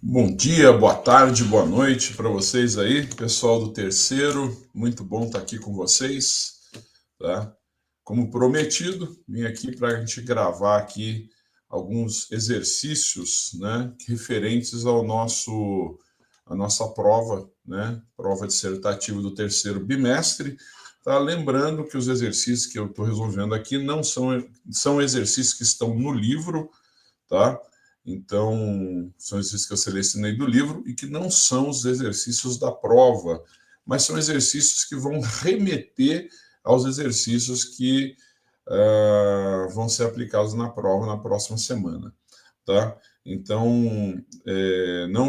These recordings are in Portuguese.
Bom dia, boa tarde, boa noite para vocês aí, pessoal do terceiro. Muito bom estar aqui com vocês, tá? Como prometido, vim aqui para a gente gravar aqui alguns exercícios, né, referentes à nossa prova, né, prova dissertativa do terceiro bimestre. Tá? Lembrando que os exercícios que eu estou resolvendo aqui não são exercícios que estão no livro, tá? Então, são exercícios que eu selecionei do livro e que não são os exercícios da prova, mas são exercícios que vão remeter aos exercícios que vão ser aplicados na prova na próxima semana, tá? Então,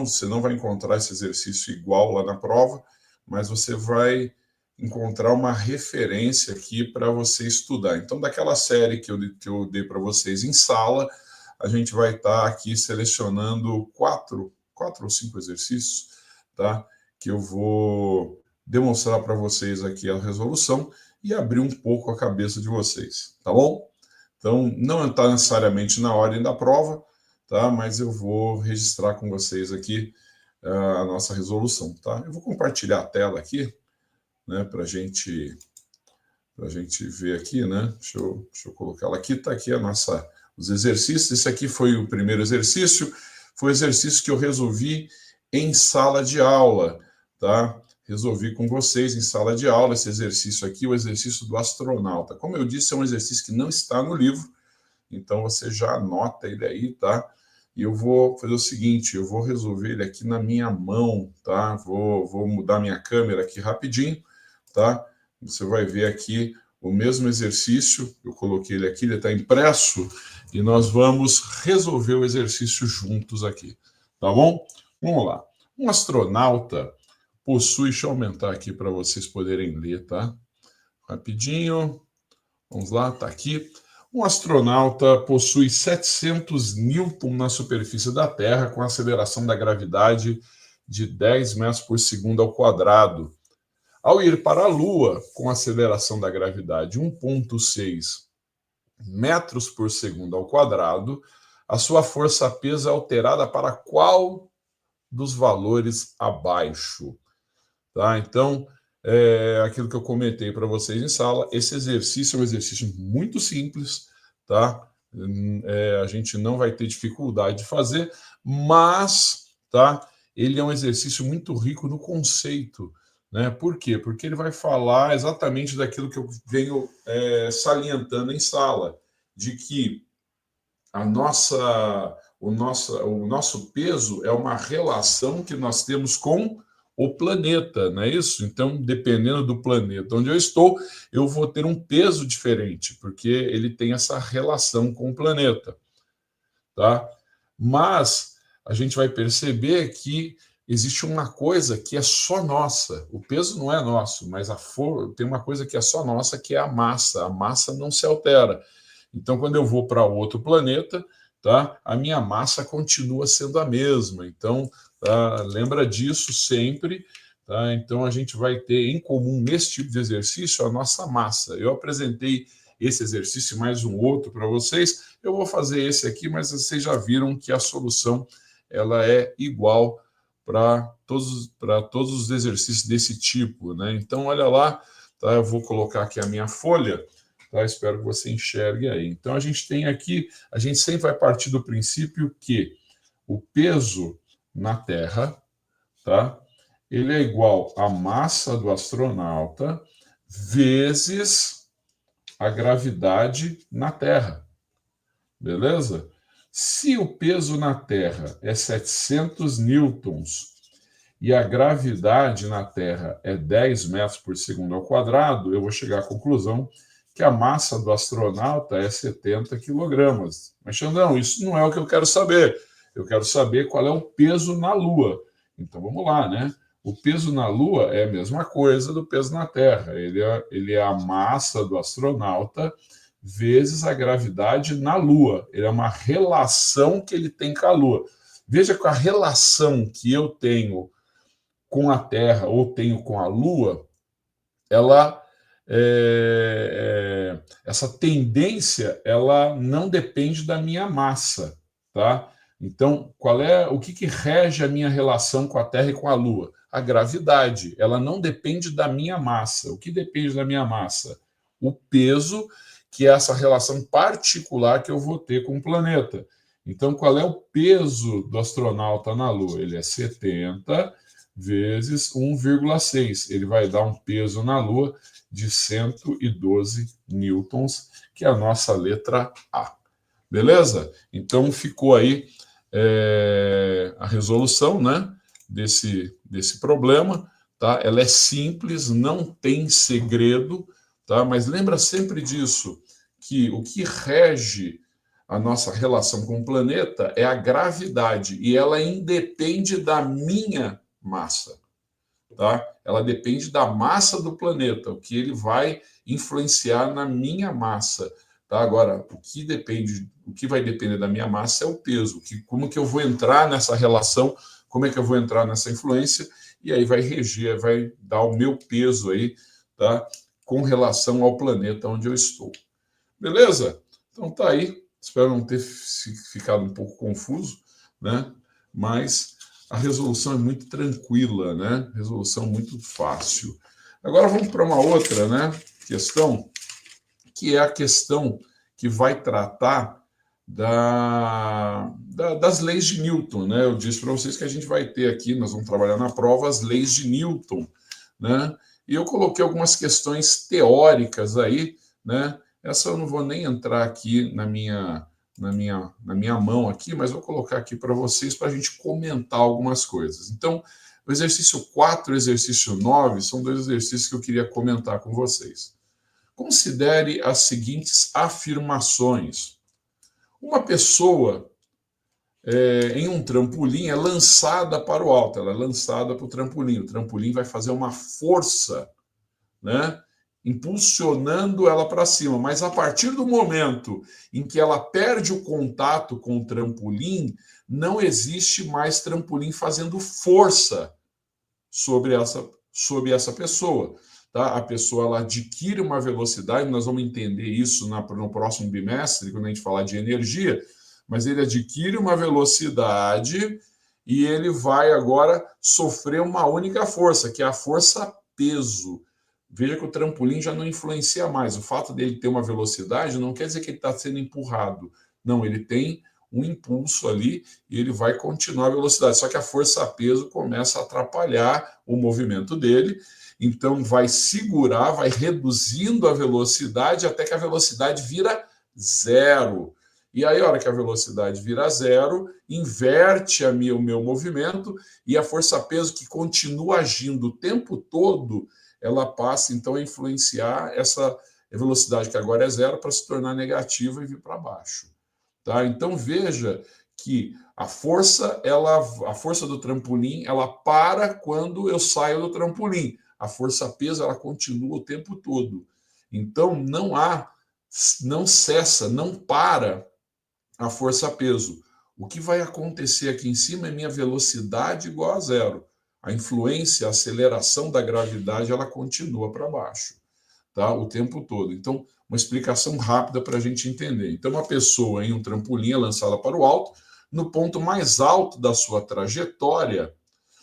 você não vai encontrar esse exercício igual lá na prova, mas você vai encontrar uma referência aqui para você estudar. Então, daquela série que eu dei para vocês em sala, a gente vai estar aqui selecionando quatro ou cinco exercícios, tá? Que eu vou demonstrar para vocês aqui a resolução e abrir um pouco a cabeça de vocês, tá bom? Então, não está necessariamente na ordem da prova, tá? Mas eu vou registrar com vocês aqui a nossa resolução, tá? Eu vou compartilhar a tela aqui, né? Para gente ver aqui, né? Deixa eu colocar ela aqui, tá aqui os exercícios. Esse aqui foi o primeiro exercício, foi o exercício que eu resolvi em sala de aula, tá? Resolvi com vocês em sala de aula esse exercício aqui, o exercício do astronauta. Como eu disse, é um exercício que não está no livro, então você já anota ele aí, tá? E eu vou fazer o seguinte, eu vou resolver ele aqui na minha mão, tá? Vou mudar minha câmera aqui rapidinho, tá? Você vai ver aqui o mesmo exercício, eu coloquei ele aqui, ele está impresso, e nós vamos resolver o exercício juntos aqui, tá bom? Vamos lá. Um astronauta possui, deixa eu aumentar aqui para vocês poderem ler, tá? Rapidinho, vamos lá, tá aqui. Um astronauta possui 700 newton na superfície da Terra com aceleração da gravidade de 10 metros por segundo ao quadrado. Ao ir para a Lua, com aceleração da gravidade 1,6 metros por segundo ao quadrado, a sua força-peso é alterada para qual dos valores abaixo? Tá? Então, aquilo que eu comentei para vocês em sala, esse exercício é um exercício muito simples, tá? A gente não vai ter dificuldade de fazer, mas, tá? Ele é um exercício muito rico no conceito, né? Por quê? Porque ele vai falar exatamente daquilo que eu venho salientando em sala, de que o nosso peso é uma relação que nós temos com o planeta, não é isso? Então, dependendo do planeta onde eu estou, eu vou ter um peso diferente, porque ele tem essa relação com o planeta, tá? Mas a gente vai perceber que existe uma coisa que é só nossa. O peso não é nosso, mas tem uma coisa que é só nossa, que é a massa. A massa não se altera. Então, quando eu vou para outro planeta, tá, a minha massa continua sendo a mesma. Então, tá, lembra disso sempre. Tá? Então, a gente vai ter em comum nesse tipo de exercício a nossa massa. Eu apresentei esse exercício e mais um outro para vocês. Eu vou fazer esse aqui, mas vocês já viram que a solução ela é igual para todos os exercícios desse tipo, né? Então, olha lá, tá? Eu vou colocar aqui a minha folha, tá? Espero que você enxergue aí. Então, a gente tem aqui, a gente sempre vai partir do princípio que o peso na Terra, tá? Ele é igual à massa do astronauta vezes a gravidade na Terra, beleza? Se o peso na Terra é 700 newtons e a gravidade na Terra é 10 metros por segundo ao quadrado, eu vou chegar à conclusão que a massa do astronauta é 70 quilogramas. Mas, Xandão, isso não é o que eu quero saber. Eu quero saber qual é o peso na Lua. Então, vamos lá, né? O peso na Lua é a mesma coisa do peso na Terra. Ele é a massa do astronauta vezes a gravidade na Lua. Ele é uma relação que ele tem com a Lua. Veja que a relação que eu tenho com a Terra ou tenho com a Lua, ela essa tendência ela não depende da minha massa, tá? Então, o que rege a minha relação com a Terra e com a Lua? A gravidade. Ela não depende da minha massa. O que depende da minha massa? O peso, que é essa relação particular que eu vou ter com o planeta. Então, qual é o peso do astronauta na Lua? Ele é 70 vezes 1,6. Ele vai dar um peso na Lua de 112 newtons, que é a nossa letra A. Beleza? Então, ficou aí a resolução, né, desse problema, tá? Ela é simples, não tem segredo, tá? Mas lembra sempre disso, que o que rege a nossa relação com o planeta é a gravidade, e ela independe da minha massa, tá? Ela depende da massa do planeta, o que ele vai influenciar na minha massa. Tá? Agora, o que vai depender da minha massa é o peso. Como que eu vou entrar nessa relação, como é que eu vou entrar nessa influência, e aí vai reger, vai dar o meu peso aí, tá? Com relação ao planeta onde eu estou. Beleza? Então tá aí. Espero não ter ficado um pouco confuso, né? Mas a resolução é muito tranquila, né? Resolução muito fácil. Agora vamos para uma outra, né, questão, que é a questão que vai tratar das leis de Newton, né? Eu disse para vocês que a gente vai ter aqui, nós vamos trabalhar na prova as leis de Newton, né? E eu coloquei algumas questões teóricas aí, né? Essa eu não vou nem entrar aqui na minha mão aqui, mas vou colocar aqui para vocês para a gente comentar algumas coisas. Então, o exercício 4 e o exercício 9 são dois exercícios que eu queria comentar com vocês. Considere as seguintes afirmações. Uma pessoa em um trampolim é lançada para o alto, ela é lançada para o trampolim vai fazer uma força, né, impulsionando ela para cima, mas a partir do momento em que ela perde o contato com o trampolim, não existe mais trampolim fazendo força sobre essa pessoa. Tá? A pessoa ela adquire uma velocidade, nós vamos entender isso no próximo bimestre, quando a gente falar de energia, mas ele adquire uma velocidade e ele vai agora sofrer uma única força, que é a força peso. Veja que o trampolim já não influencia mais. O fato dele ter uma velocidade não quer dizer que ele está sendo empurrado. Não, ele tem um impulso ali e ele vai continuar a velocidade. Só que a força-peso começa a atrapalhar o movimento dele. Então, vai segurar, vai reduzindo a velocidade até que a velocidade vira zero. E aí, a hora que a velocidade vira zero, inverte o meu movimento e a força-peso que continua agindo o tempo todo, ela passa, então, a influenciar essa velocidade que agora é zero para se tornar negativa e vir para baixo. Tá? Então, veja que a força do trampolim, ela para quando eu saio do trampolim. A força-peso, ela continua o tempo todo. Então, não cessa, não para a força-peso. O que vai acontecer aqui em cima é minha velocidade igual a zero. A influência, a aceleração da gravidade, ela continua para baixo, tá? O tempo todo. Então, uma explicação rápida para a gente entender. Então, uma pessoa em um trampolim é lançada para o alto, no ponto mais alto da sua trajetória,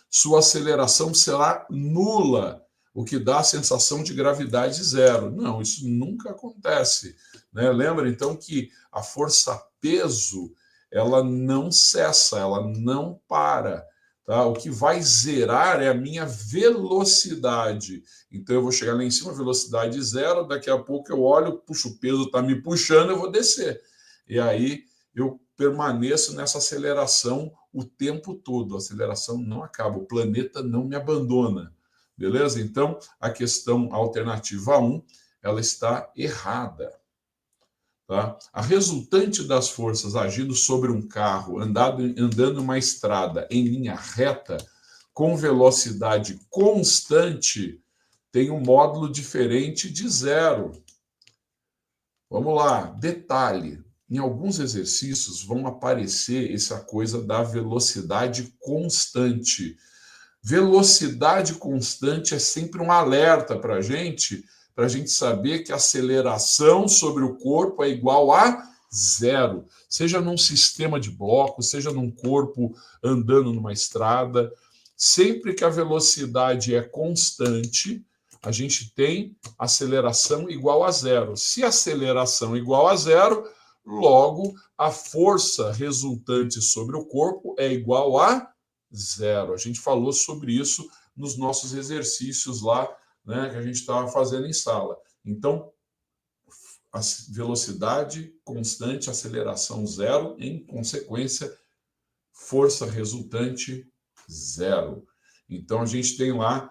sua aceleração será nula, o que dá a sensação de gravidade zero. Não, isso nunca acontece, né? Lembra, então, que a força-peso, ela não cessa, ela não para. Tá? O que vai zerar é a minha velocidade. Então, eu vou chegar lá em cima, velocidade zero, daqui a pouco eu olho, puxo, o peso está me puxando, eu vou descer. E aí eu permaneço nessa aceleração o tempo todo. A aceleração não acaba, o planeta não me abandona. Beleza? Então, a questão alternativa 1, ela está errada. Tá? A resultante das forças agindo sobre um carro andando uma estrada em linha reta com velocidade constante tem um módulo diferente de zero. Vamos lá, detalhe. Em alguns exercícios vão aparecer essa coisa da velocidade constante. Velocidade constante é sempre um alerta para a gente saber que a aceleração sobre o corpo é igual a zero. Seja num sistema de bloco, seja num corpo andando numa estrada, sempre que a velocidade é constante, a gente tem aceleração igual a zero. Se a aceleração é igual a zero, logo a força resultante sobre o corpo é igual a zero. A gente falou sobre isso nos nossos exercícios lá, né, que a gente estava fazendo em sala. Então, a velocidade constante, aceleração zero, em consequência, força resultante zero. Então, a gente tem lá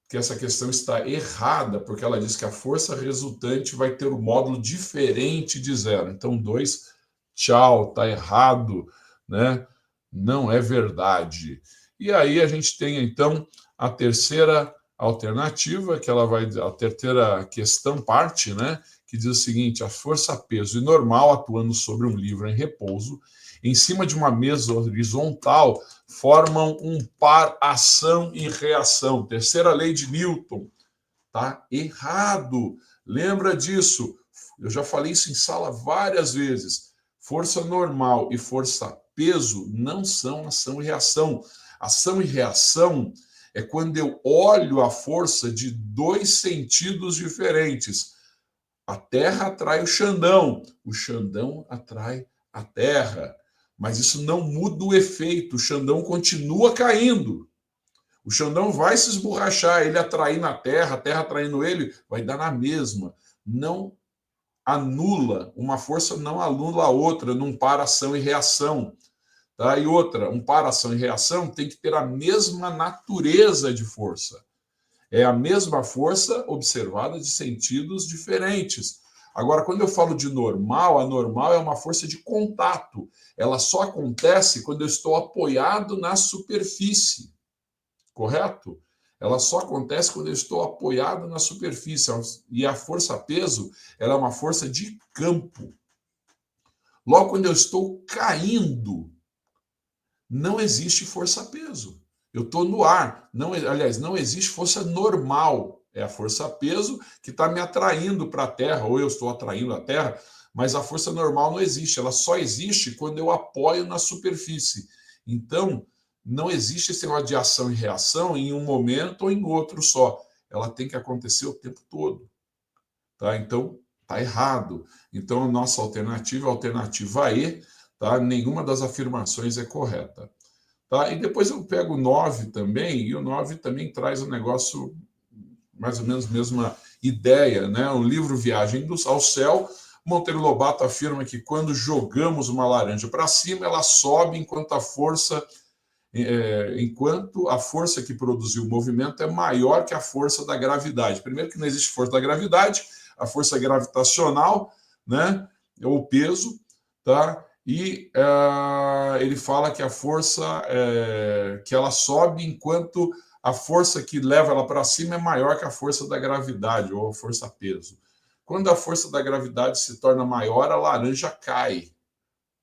que essa questão está errada, porque ela diz que a força resultante vai ter um módulo diferente de zero. Então, 2, tchau, está errado, né? Não é verdade. E aí a gente tem, então, a terceira alternativa, que ela vai, a terceira questão parte, né? Que diz o seguinte: a força peso e normal atuando sobre um livro em repouso, em cima de uma mesa horizontal, formam um par ação e reação. Terceira lei de Newton. Tá errado. Lembra disso. Eu já falei isso em sala várias vezes. Força normal e força peso não são ação e reação. Ação e reação é quando eu olho a força de dois sentidos diferentes. A terra atrai o Xandão atrai a terra. Mas isso não muda o efeito, o Xandão continua caindo. O Xandão vai se esborrachar, ele atraindo a terra atraindo ele, vai dar na mesma. Não anula, uma força não anula a outra num par ação e reação. Tá? E outra, um par ação e reação tem que ter a mesma natureza de força. É a mesma força observada de sentidos diferentes. Agora, quando eu falo de normal, a normal é uma força de contato. Ela só acontece quando eu estou apoiado na superfície. Correto? Ela só acontece quando eu estou apoiado na superfície. E a força-peso, ela é uma força de campo. Logo, quando eu estou caindo, não existe força-peso. Eu estou no ar. Não, aliás, não existe força normal. É a força-peso que está me atraindo para a Terra, ou eu estou atraindo a Terra, mas a força normal não existe. Ela só existe quando eu apoio na superfície. Então, não existe esse negócio de ação e reação em um momento ou em outro só. Ela tem que acontecer o tempo todo. Tá? Então, está errado. Então, a nossa alternativa é a alternativa E. Tá? Nenhuma das afirmações é correta. Tá? E depois eu pego o 9 também, e o 9 também traz um negócio, mais ou menos a mesma ideia. Né? O livro Viagem ao Céu, Monteiro Lobato afirma que quando jogamos uma laranja para cima, ela sobe enquanto a força que produziu o movimento é maior que a força da gravidade. Primeiro que não existe força da gravidade, a força gravitacional, né, ou peso, tá? E ele fala que a força que ela sobe enquanto a força que leva ela para cima é maior que a força da gravidade, ou a força peso. Quando a força da gravidade se torna maior, a laranja cai.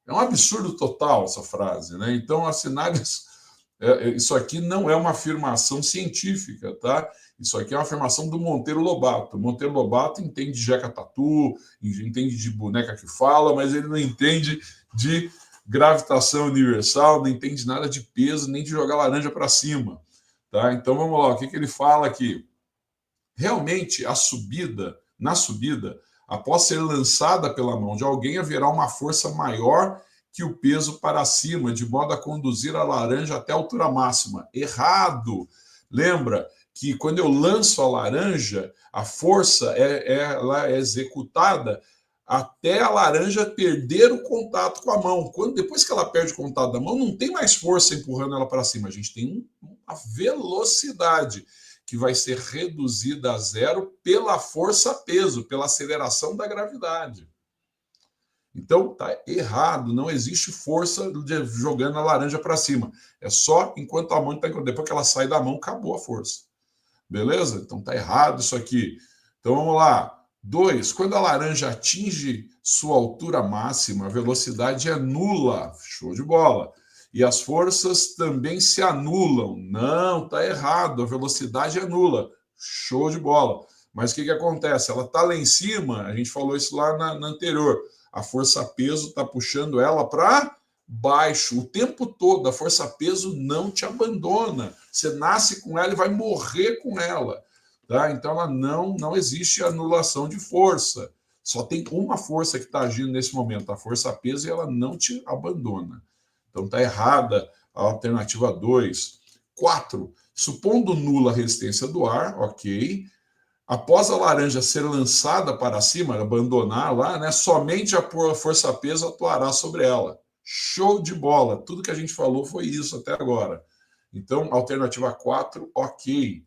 É um absurdo total essa frase, né? Então, isso aqui não é uma afirmação científica, tá? Isso aqui é uma afirmação do Monteiro Lobato. Monteiro Lobato entende de Jeca Tatu, entende de boneca que fala, mas ele não entende de gravitação universal, não entende nada de peso, nem de jogar laranja para cima. Tá? Então vamos lá, o que ele fala aqui? Realmente, na subida, após ser lançada pela mão de alguém, haverá uma força maior que o peso para cima, de modo a conduzir a laranja até a altura máxima. Errado! Lembra que quando eu lanço a laranja, a força ela é executada até a laranja perder o contato com a mão. Depois que ela perde o contato da mão, não tem mais força empurrando ela para cima. A gente tem uma velocidade que vai ser reduzida a zero pela força-peso, pela aceleração da gravidade. Então, tá errado, não existe força jogando a laranja para cima. É só enquanto a mão está... Depois que ela sai da mão, acabou a força. Beleza? Então, tá errado isso aqui. Então, vamos lá. 2. Quando a laranja atinge sua altura máxima, a velocidade é nula. Show de bola. E as forças também se anulam. Não, tá errado. A velocidade é nula. Show de bola. Mas o que acontece? Ela está lá em cima, a gente falou isso lá na anterior. A força-peso está puxando ela para baixo o tempo todo. A força-peso não te abandona. Você nasce com ela e vai morrer com ela. Tá? Então, ela não existe anulação de força. Só tem uma força que está agindo nesse momento, a força-peso, e ela não te abandona. Então, está errada a alternativa 2. 4. Supondo nula a resistência do ar, ok. Após a laranja ser lançada para cima, abandonar lá, né, somente a força-peso atuará sobre ela. Show de bola! Tudo que a gente falou foi isso até agora. Então, alternativa 4, ok.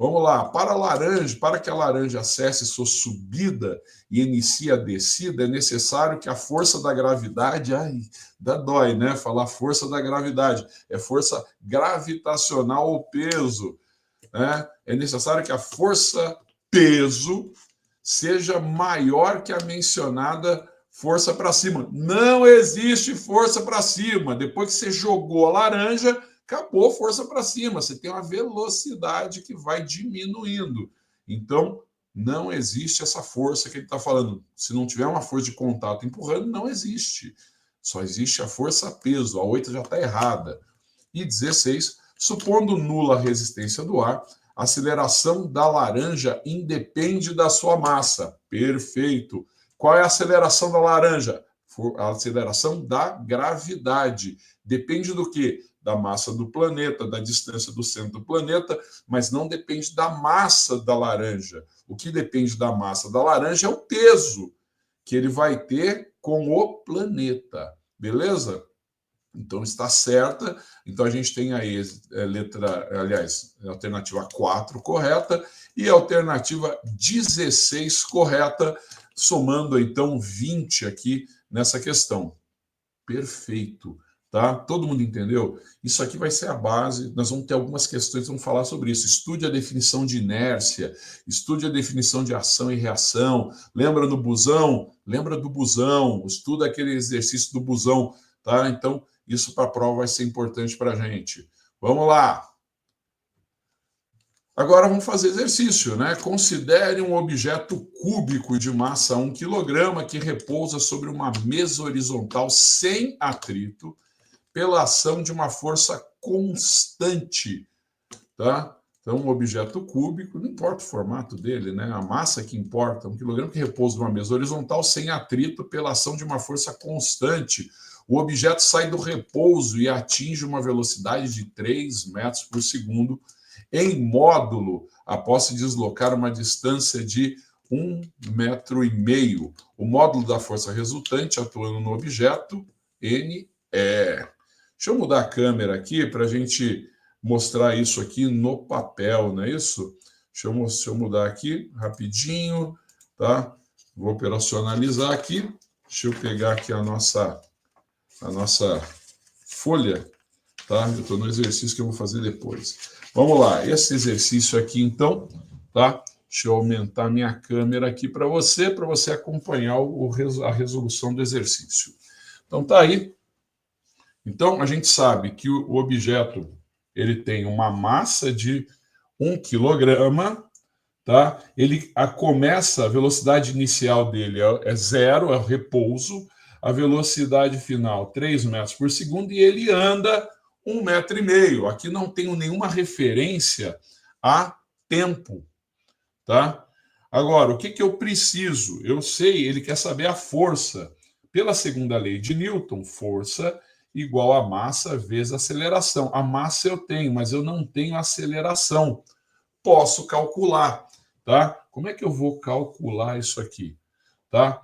Vamos lá. Para que a laranja cesse sua subida e inicie a descida, é necessário que a força da gravidade... Ai, dá dói, né? Falar força da gravidade. É força gravitacional ou peso. Né? É necessário que a força-peso seja maior que a mencionada força para cima. Não existe força para cima. Depois que você jogou a laranja, acabou força para cima. Você tem uma velocidade que vai diminuindo. Então, não existe essa força que ele está falando. Se não tiver uma força de contato empurrando, não existe. Só existe a força-peso. A 8 já está errada. E 16, supondo nula a resistência do ar, a aceleração da laranja independe da sua massa. Perfeito. Qual é a aceleração da laranja? A aceleração da gravidade. Depende do quê? Da massa do planeta, da distância do centro do planeta, mas não depende da massa da laranja. O que depende da massa da laranja é o peso que ele vai ter com o planeta. Beleza? Então está certa. Então a gente tem aí a alternativa 4 correta e a alternativa 16 correta, somando então 20 aqui nessa questão. Perfeito. Tá? Todo mundo entendeu? Isso aqui vai ser a base. Nós vamos ter algumas questões, vamos falar sobre isso. Estude a definição de inércia, estude a definição de ação e reação. Lembra do busão? Lembra do busão. Estuda aquele exercício do busão. Tá? Então, isso para a prova vai ser importante para a gente. Vamos lá. Agora vamos fazer exercício, né? Considere um objeto cúbico de massa 1 kg que repousa sobre uma mesa horizontal sem atrito pela ação de uma força constante, tá? Então, um objeto cúbico, não importa o formato dele, né? A massa que importa, 1 kg que repousa numa mesa horizontal sem atrito pela ação de uma força constante. O objeto sai do repouso e atinge uma velocidade de 3 metros por segundo em módulo, após se deslocar uma distância de 1,5 metro. O módulo da força resultante atuando no objeto, N, é. Deixa eu mudar a câmera aqui para a gente mostrar isso aqui no papel, não é isso? Deixa eu mudar aqui rapidinho, tá? Vou operacionalizar aqui. Deixa eu pegar aqui a nossa folha, tá? Eu estou no exercício que eu vou fazer depois. Vamos lá, esse exercício aqui, então, tá? Deixa eu aumentar minha câmera aqui para você acompanhar a resolução do exercício. Então, tá aí. Então, a gente sabe que o objeto ele tem uma massa de 1 kg, tá? Ele começa, a velocidade inicial dele é 0, é o repouso, a velocidade final 3 metros por segundo e ele anda 1,5 metro. Aqui não tenho nenhuma referência a tempo, tá? Agora, o que eu preciso? Eu sei, ele quer saber a força. Pela segunda lei de Newton, força igual a massa vezes aceleração. A massa eu tenho, mas eu não tenho aceleração. Posso calcular, tá? Como é que eu vou calcular isso aqui, tá?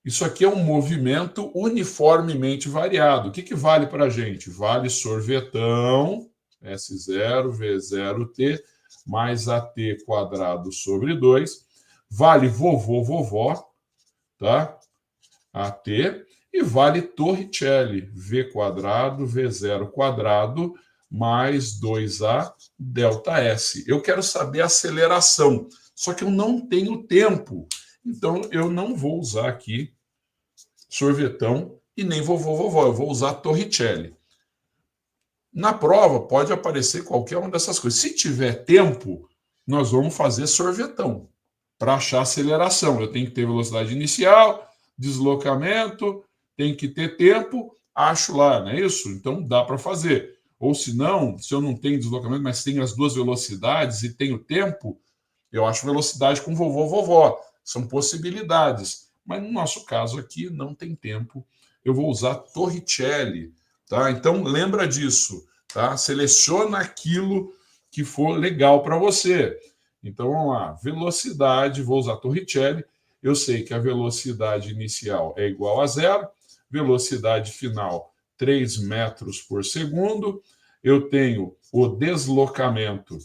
Isso aqui é um movimento uniformemente variado. O que vale para a gente? Vale sorvetão, S0, V0T, mais AT quadrado sobre 2. Vale vovô, vovó, tá? AT. E vale Torricelli, V quadrado, V0 quadrado, mais 2A delta S. Eu quero saber a aceleração, só que eu não tenho tempo. Então, eu não vou usar aqui sorvetão e nem vovô, vovó. Eu vou usar Torricelli. Na prova, pode aparecer qualquer uma dessas coisas. Se tiver tempo, nós vamos fazer sorvetão para achar aceleração. Eu tenho que ter velocidade inicial, deslocamento, tem que ter tempo, acho lá, não é isso? Então dá para fazer. Ou se não, se eu não tenho deslocamento, mas tenho as duas velocidades e tenho tempo, eu acho velocidade com vovô, vovó. São possibilidades. Mas no nosso caso aqui não tem tempo. Eu vou usar Torricelli, tá? Então lembra disso, tá? Seleciona aquilo que for legal para você. Então vamos lá, velocidade, vou usar Torricelli. Eu sei que a velocidade inicial é igual a zero, velocidade final 3 metros por segundo. Eu tenho o deslocamento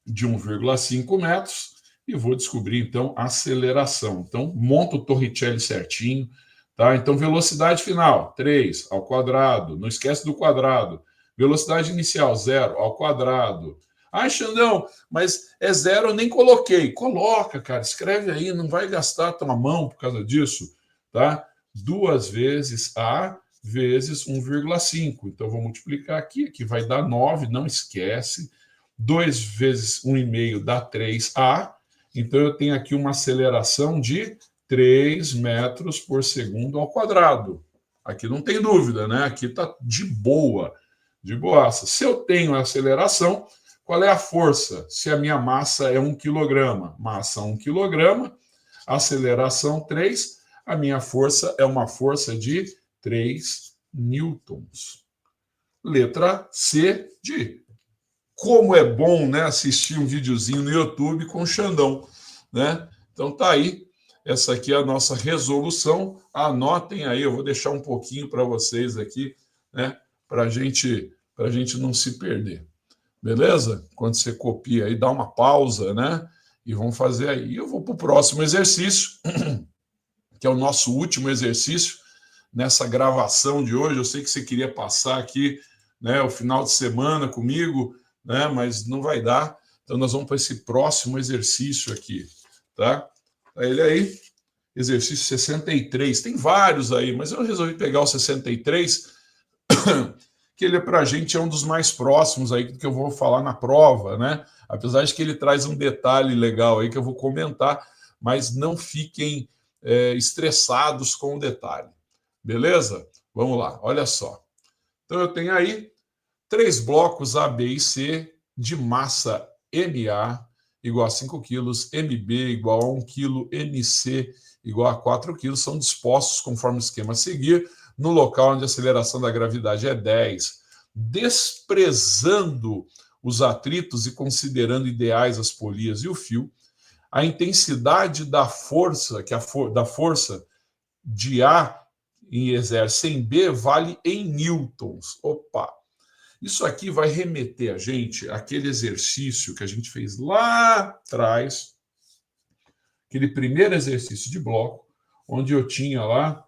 de 1,5 metros e vou descobrir, então, a aceleração. Então, monta o Torricelli certinho, tá? Então, velocidade final, 3 ao quadrado. Não esquece do quadrado. Velocidade inicial, 0 ao quadrado. Ah, Xandão, mas é 0, eu nem coloquei. Coloca, cara, escreve aí, não vai gastar a tua mão por causa disso, tá? 2 vezes A vezes 1,5. Então, vou multiplicar aqui, que vai dar 9, não esquece. 2 vezes 1,5 dá 3A. Então, eu tenho aqui uma aceleração de 3 metros por segundo ao quadrado. Aqui não tem dúvida, né? Aqui está de boa, de boaça. Se eu tenho aceleração, qual é a força? Se a minha massa é 1 kg, massa 1 kg, aceleração 3, a minha força é uma força de 3 newtons. Letra C de como é bom, né, assistir um videozinho no YouTube com o Xandão, né? Então tá aí, essa aqui é a nossa resolução. Anotem aí, eu vou deixar um pouquinho para vocês aqui, né, para a gente não se perder. Beleza? Quando você copia aí, dá uma pausa, né? E vamos fazer aí. Eu vou para o próximo exercício, que é o nosso último exercício nessa gravação de hoje. Eu sei que você queria passar aqui, né, o final de semana comigo, né, mas não vai dar. Então nós vamos para esse próximo exercício aqui, tá? Ele aí, exercício 63. Tem vários aí, mas eu resolvi pegar o 63, que ele para a gente é um dos mais próximos aí que eu vou falar na prova, né? Apesar de que ele traz um detalhe legal aí que eu vou comentar, mas não fiquem estressados com o detalhe. Beleza? Vamos lá, olha só. Então eu tenho aí 3 blocos A, B e C de massa MA igual a 5 kg, MB igual a 1 kg, MC igual a 4 kg, são dispostos conforme o esquema a seguir, no local onde a aceleração da gravidade é 10. Desprezando os atritos e considerando ideais as polias e o fio, a intensidade da força, da força de A e exerce em B vale em newtons. Opa! Isso aqui vai remeter a gente àquele exercício que a gente fez lá atrás, aquele primeiro exercício de bloco, onde eu tinha lá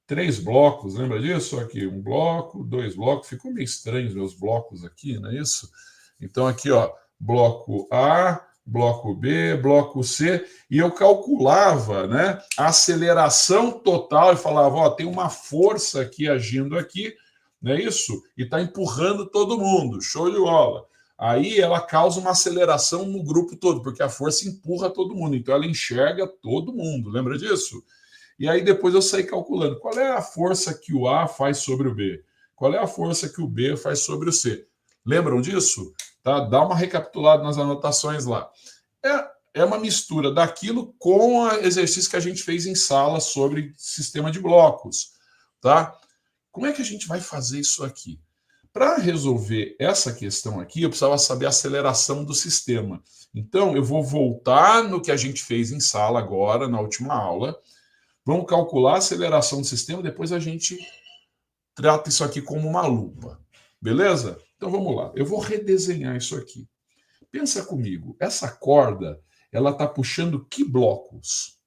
3 blocos, lembra disso? Aqui, 1 bloco, 2 blocos, ficou meio estranho os meus blocos aqui, não é isso? Então aqui, ó, bloco A, bloco B, bloco C, e eu calculava, né, a aceleração total e falava, ó, tem uma força aqui agindo aqui, não é isso? E está empurrando todo mundo, show de bola. Aí ela causa uma aceleração no grupo todo, porque a força empurra todo mundo, então ela enxerga todo mundo, lembra disso? E aí depois eu saí calculando qual é a força que o A faz sobre o B, qual é a força que o B faz sobre o C. Lembram disso? Tá? Dá uma recapitulada nas anotações lá. É uma mistura daquilo com o exercício que a gente fez em sala sobre sistema de blocos. Tá? Como é que a gente vai fazer isso aqui? Para resolver essa questão aqui, eu precisava saber a aceleração do sistema. Então, eu vou voltar no que a gente fez em sala agora, na última aula. Vamos calcular a aceleração do sistema, depois a gente trata isso aqui como uma lupa. Beleza? Então vamos lá. Eu vou redesenhar isso aqui. Pensa comigo, essa corda, ela está puxando que blocos?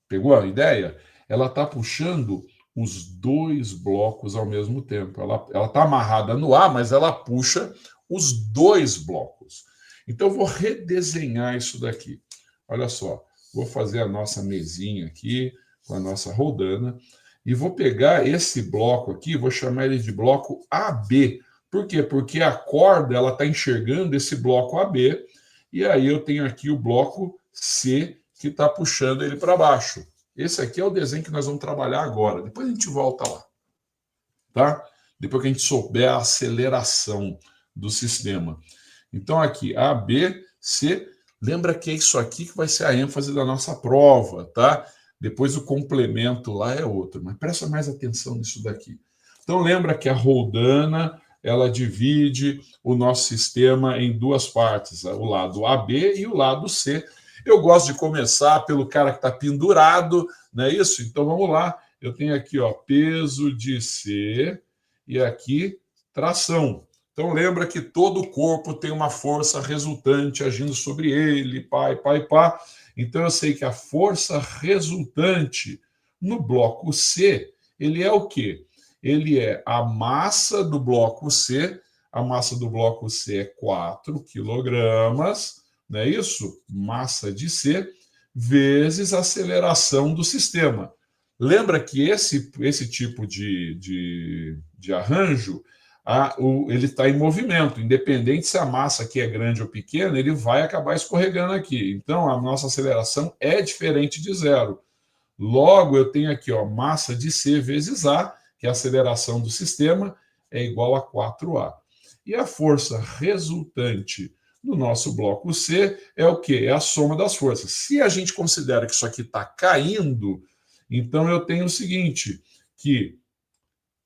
Pegou a ideia? Ela está puxando os 2 blocos ao mesmo tempo. Ela está amarrada no A, mas ela puxa os 2 blocos. Então eu vou redesenhar isso daqui. Olha só. Vou fazer a nossa mesinha aqui, com a nossa roldana, e vou pegar esse bloco aqui, vou chamar ele de bloco AB. Por quê? Porque a corda ela está enxergando esse bloco AB, e aí eu tenho aqui o bloco C, que está puxando ele para baixo. Esse aqui é o desenho que nós vamos trabalhar agora. Depois a gente volta lá, tá? Depois que a gente souber a aceleração do sistema. Então, aqui, A, B, C. Lembra que é isso aqui que vai ser a ênfase da nossa prova, tá? Depois o complemento lá é outro, mas presta mais atenção nisso daqui. Então, lembra que a roldana, ela divide o nosso sistema em duas partes, o lado AB e o lado C. Eu gosto de começar pelo cara que está pendurado, não é isso? Então, vamos lá. Eu tenho aqui, ó, peso de C e aqui tração. Então, lembra que todo o corpo tem uma força resultante agindo sobre ele, pá, pá, pá. Então, eu sei que a força resultante no bloco C, ele é o quê? Ele é a massa do bloco C. A massa do bloco C é 4 quilogramas, não é isso? Massa de C, vezes a aceleração do sistema. Lembra que esse tipo de arranjo, ele está em movimento, independente se a massa aqui é grande ou pequena, ele vai acabar escorregando aqui. Então, a nossa aceleração é diferente de zero. Logo, eu tenho aqui, ó, massa de C vezes A, que é a aceleração do sistema, é igual a 4A. E a força resultante no nosso bloco C é o quê? É a soma das forças. Se a gente considera que isso aqui está caindo, então eu tenho o seguinte, que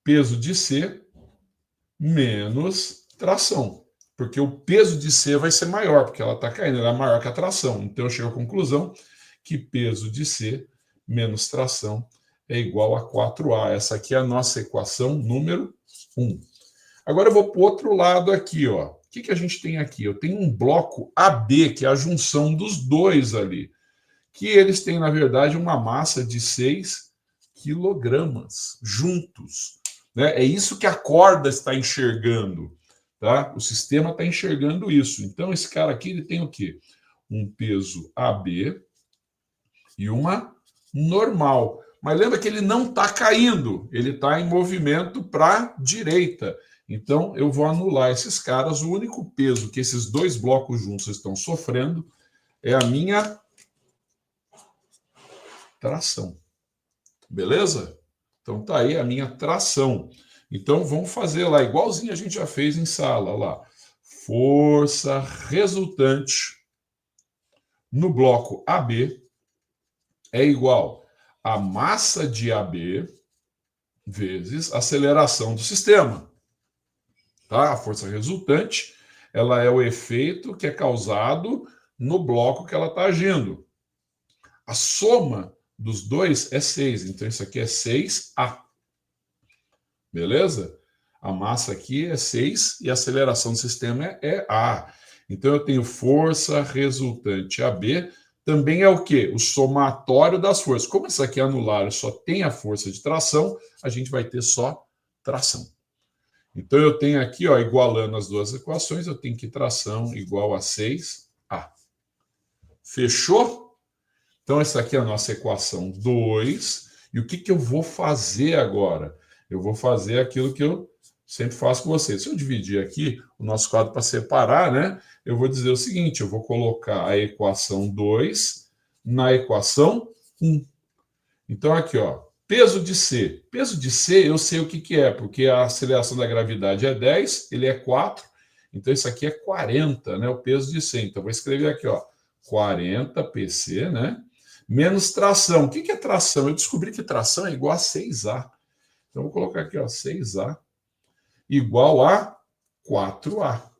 peso de C menos tração. Porque o peso de C vai ser maior, porque ela está caindo, ela é maior que a tração. Então eu chego à conclusão que peso de C menos tração é igual a 4A. Essa aqui é a nossa equação número 1. Agora eu vou para o outro lado aqui, ó. O que a gente tem aqui? Eu tenho um bloco AB, que é a junção dos dois ali, que eles têm, na verdade, uma massa de 6 quilogramas juntos. Né? É isso que a corda está enxergando. Tá? O sistema está enxergando isso. Então, esse cara aqui ele tem o quê? Um peso AB e uma normal. Mas lembra que ele não está caindo, ele está em movimento para a direita. Então, eu vou anular esses caras. O único peso que esses dois blocos juntos estão sofrendo é a minha tração. Beleza? Então, tá aí a minha tração. Então, vamos fazer lá, igualzinho a gente já fez em sala. Lá. Força resultante no bloco AB é igual a massa de AB vezes a aceleração do sistema. Tá? A força resultante, ela é o efeito que é causado no bloco que ela está agindo. A soma dos dois é 6, então isso aqui é 6A. Beleza? A massa aqui é 6 e a aceleração do sistema é A. Então eu tenho força resultante AB, também é o quê? O somatório das forças. Como isso aqui é anular, só tem a força de tração, a gente vai ter só tração. Então eu tenho aqui, ó, igualando as duas equações, eu tenho que tração igual a 6A. Fechou? Então essa aqui é a nossa equação 2. E o que eu vou fazer agora? Eu vou fazer aquilo que eu sempre faço com vocês. Se eu dividir aqui o nosso quadro para separar, né? Eu vou dizer o seguinte, eu vou colocar a equação 2 na equação 1. Então aqui, ó, peso de C. Peso de C eu sei o que é, porque a aceleração da gravidade é 10, ele é 4, então isso aqui é 40, né? O peso de C. Então vou escrever aqui, ó, 40 PC, né? Menos tração. O que é tração? Eu descobri que tração é igual a 6A. Então, vou colocar aqui, ó, 6A igual a 4A.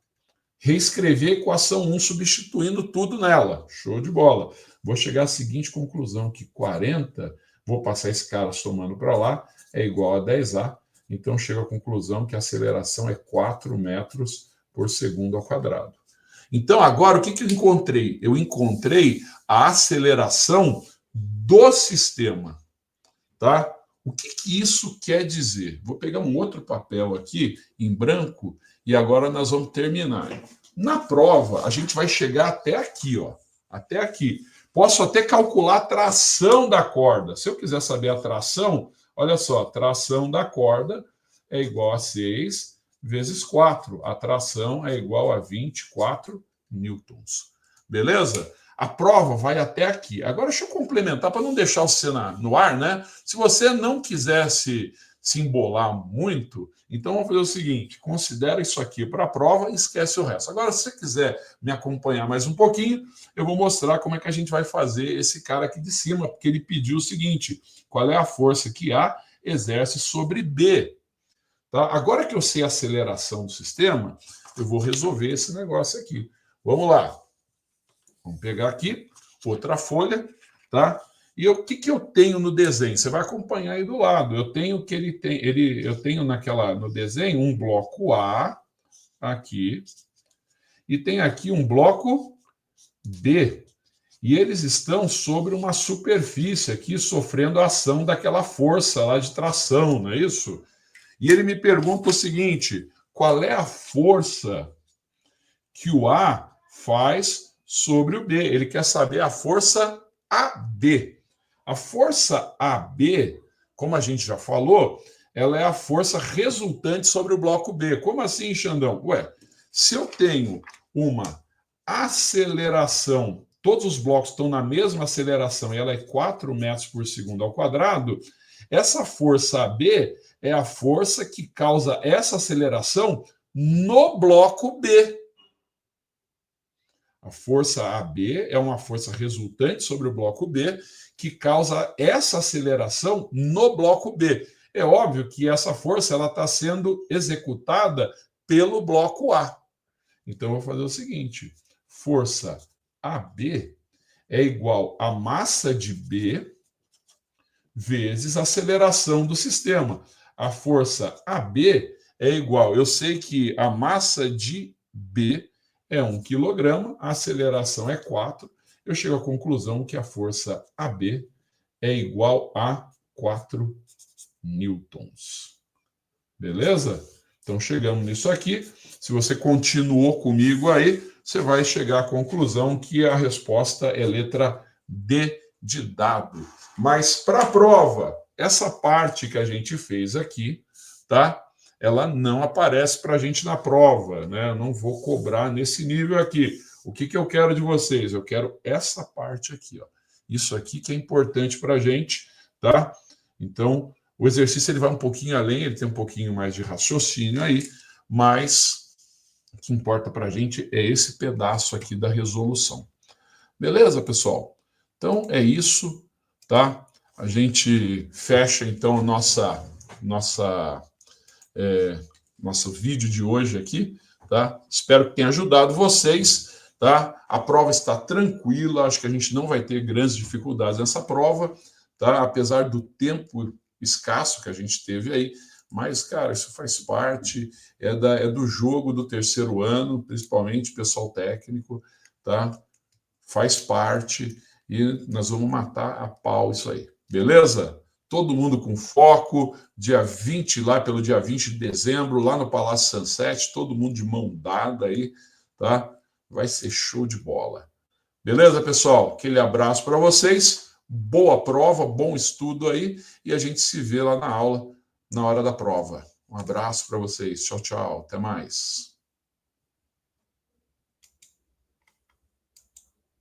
Reescrever a equação 1, substituindo tudo nela. Show de bola. Vou chegar à seguinte conclusão, que 40, vou passar esse cara somando para lá, é igual a 10A. Então, chego à conclusão que a aceleração é 4 metros por segundo ao quadrado. Então, agora, o que eu encontrei? Eu encontrei a aceleração do sistema. Tá? O que isso quer dizer? Vou pegar um outro papel aqui, em branco, e agora nós vamos terminar. Na prova, a gente vai chegar até aqui, ó. Até aqui. Posso até calcular a tração da corda. Se eu quiser saber a tração, olha só, a tração da corda é igual a 6 vezes 4. A tração é igual a 24 newtons. Beleza? A prova vai até aqui. Agora, deixa eu complementar para não deixar você no ar, né? Se você não quiser se embolar muito, então vamos fazer o seguinte: considera isso aqui para a prova e esquece o resto. Agora, se você quiser me acompanhar mais um pouquinho, eu vou mostrar como é que a gente vai fazer esse cara aqui de cima, porque ele pediu o seguinte: qual é a força que A exerce sobre B? Tá? Agora que eu sei a aceleração do sistema, eu vou resolver esse negócio aqui. Vamos lá. Vamos pegar aqui outra folha, tá? E o que eu tenho no desenho? Você vai acompanhar aí do lado. Eu tenho que eu tenho no desenho um bloco A aqui e tem aqui um bloco B. E eles estão sobre uma superfície aqui sofrendo a ação daquela força lá de tração, não é isso? E ele me pergunta o seguinte: qual é a força que o A faz sobre o B? Ele quer saber a força AB. A força AB, como a gente já falou, ela é a força resultante sobre o bloco B. Como assim, Xandão? Ué, se eu tenho uma aceleração, todos os blocos estão na mesma aceleração e ela é 4 metros por segundo ao quadrado, essa força AB é a força que causa essa aceleração no bloco B. A força AB é uma força resultante sobre o bloco B que causa essa aceleração no bloco B. É óbvio que essa força ela está sendo executada pelo bloco A. Então, eu vou fazer o seguinte: força AB é igual a massa de B vezes a aceleração do sistema. A força AB é igual, eu sei que a massa de B é 1 kg, a aceleração é 4, eu chego à conclusão que a força AB é igual a 4 newtons. Beleza? Então, chegamos nisso aqui. Se você continuou comigo aí, você vai chegar à conclusão que a resposta é letra D de dado. Mas para a prova, essa parte que a gente fez aqui, tá? Ela não aparece para a gente na prova, né? Eu não vou cobrar nesse nível aqui. O que eu quero de vocês? Eu quero essa parte aqui, ó. Isso aqui que é importante para a gente, tá? Então, o exercício ele vai um pouquinho além, ele tem um pouquinho mais de raciocínio aí, mas o que importa para a gente é esse pedaço aqui da resolução. Beleza, pessoal? Então, é isso, tá? A gente fecha, então, nosso vídeo de hoje aqui, tá? Espero que tenha ajudado vocês, tá? A prova está tranquila, acho que a gente não vai ter grandes dificuldades nessa prova, tá? Apesar do tempo escasso que a gente teve aí, mas, cara, isso faz parte, é do jogo do terceiro ano, principalmente pessoal técnico, tá? Faz parte e nós vamos matar a pau isso aí, beleza? Todo mundo com foco, dia 20, lá pelo dia 20 de dezembro, lá no Palácio Sunset, todo mundo de mão dada aí, tá? Vai ser show de bola. Beleza, pessoal? Aquele abraço para vocês, boa prova, bom estudo aí, e a gente se vê lá na aula, na hora da prova. Um abraço para vocês, tchau, tchau, até mais.